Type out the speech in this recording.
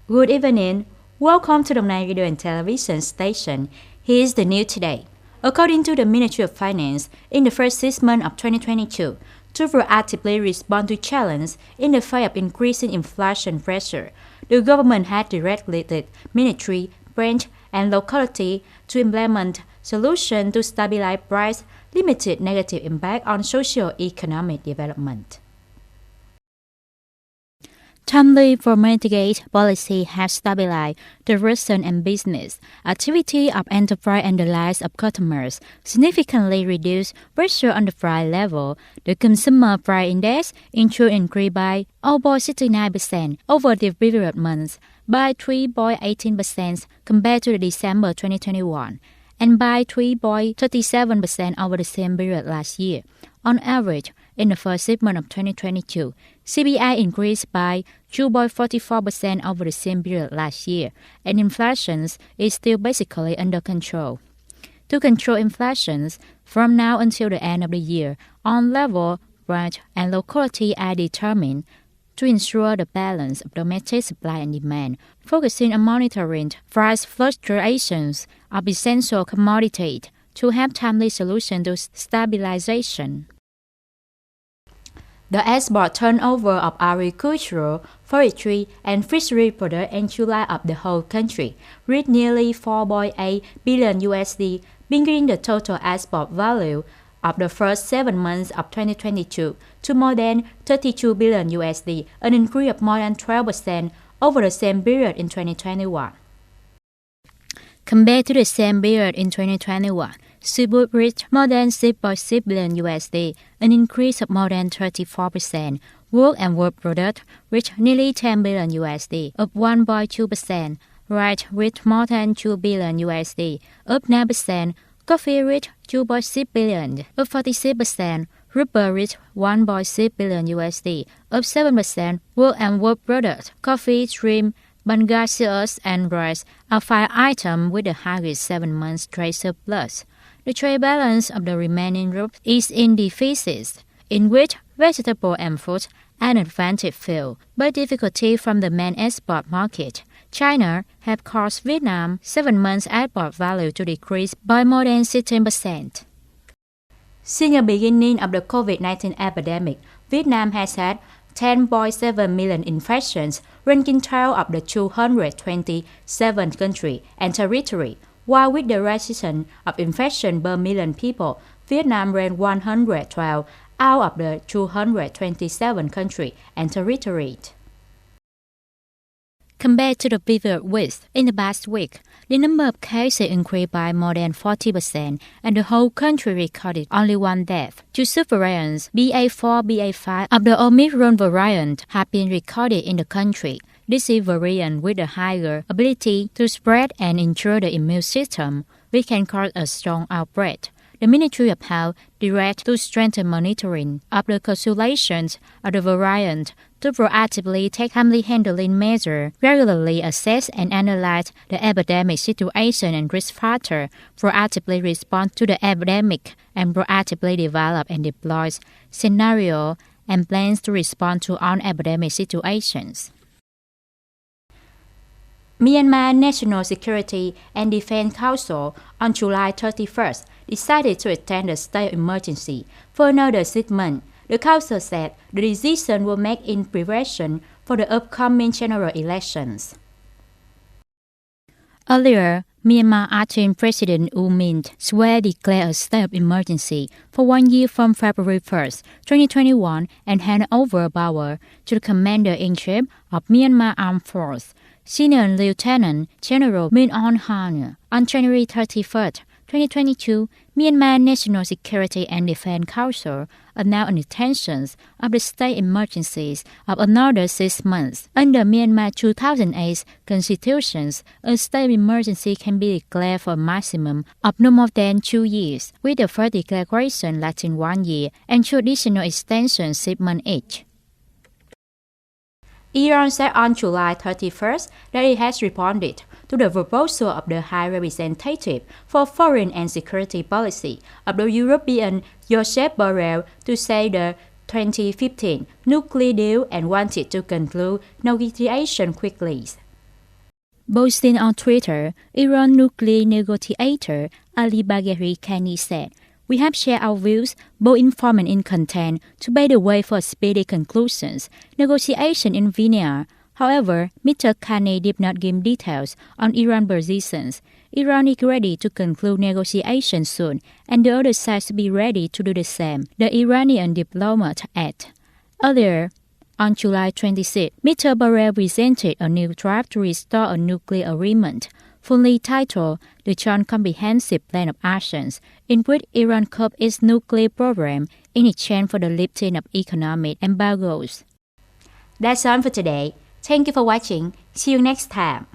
Good evening. Welcome to the Đồng Nai Radio and Television Station. Here's the news today. According to the Ministry of Finance, in the first 6 months of 2022, to proactively respond to challenges in the face of increasing inflation pressure, the government has directed ministry, branch, and locality to implement solutions to stabilize price, limited negative impact on socio-economic development. Timely for mitigate policy has stabilized the restaurant and business activity of enterprise and the lives of customers, significantly reduced pressure on the price level. The consumer price index increased by over 69% over the previous months, by 3.18% compared to December 2021, and by 3.37% over the same period last year. On average, in the first 6 months of 2022, CPI increased by 2.44% over the same period last year, and inflation is still basically under control. To control inflation, from now until the end of the year, on level, branch, and locality are determined to ensure the balance of domestic supply and demand, focusing on monitoring price fluctuations of essential commodities to have timely solutions to stabilization. The export turnover of agricultural, forestry, and fishery products in July of the whole country reached nearly $4.8 billion, bringing the total export value of the first 7 months of 2022 to more than $32 billion, an increase of more than 12% over the same period in 2021. Compared to the same period in 2021, seafood reached more than $6.6 billion, an increase of more than 34%. Wool and wood products reached nearly $10 billion, up 1.2%. Rice reached more than $2 billion, up 9%. Coffee reached $2.6 billion, up 46%. Rubber reached $1.6 billion, up 7%. Wool and wood products, coffee, shrimp, bagasse and rice are 5 items with the highest 7 months trade surplus. The trade balance of the remaining group is in deficit, in which vegetable and fruit are an advantage field, but difficulty from the main export market. China have caused Vietnam 7 months export value to decrease by more than 16%. Since the beginning of the COVID-19 epidemic, Vietnam has had 10.7 million infections, ranking 12 of the 227 countries and territories, while with the resistance of infection per million people, Vietnam ranked 112 out of the 227 countries and territories. Compared to the previous week, in the past week, the number of cases increased by more than 40%, and the whole country recorded only 1 death. Two subvariants, BA4, BA5 of the Omicron variant, have been recorded in the country. This is variant with a higher ability to spread and ensure the immune system, which can cause a strong outbreak. The Ministry of Health directs to strengthen monitoring of the circulations of the variant to proactively take timely handling measures, regularly assess and analyze the epidemic situation and risk factor, proactively respond to the epidemic, and proactively develop and deploy scenarios and plans to respond to all epidemic situations. Myanmar National Security and Defense Council on July 31st decided to extend the state of emergency for another 6 months. The council said the decision will make in preparation for the upcoming general elections. Earlier, Myanmar acting President U Mint swear declared a state of emergency for 1 year from February 1st, 2021 and hand over power to the Commander-in-Chief of Myanmar Armed Forces, Senior Lieutenant General Min Aung Hlaing. On January 31st, 2022, Myanmar National Security and Defense Council announced intentions of the state emergencies of another 6 months. Under Myanmar 2008 Constitution, a state of emergency can be declared for a maximum of no more than 2 years, with the first declaration lasting 1 year and 2 additional extensions 6 months each. Iran said on July 31st that it has responded to the proposal of the High Representative for Foreign and Security Policy of the European Josep Borrell to say the 2015 nuclear deal and wanted to conclude negotiations quickly. Boasting on Twitter, Iran nuclear negotiator Ali Bagheri Khani said, "We have shared our views, both in form and in content, to pave the way for speedy conclusions. Negotiation in Vienna." However, Mr. Khani did not give details on Iran's positions. Iran is ready to conclude negotiations soon, and the other side should be ready to do the same, the Iranian diplomat added. Earlier, on July 26, Mr. Borrell presented a new draft to restore a nuclear agreement, fully titled the Joint Comprehensive Plan of Actions, in which Iran curbs its nuclear program in exchange for the lifting of economic embargoes. That's all for today. Thank you for watching. See you next time.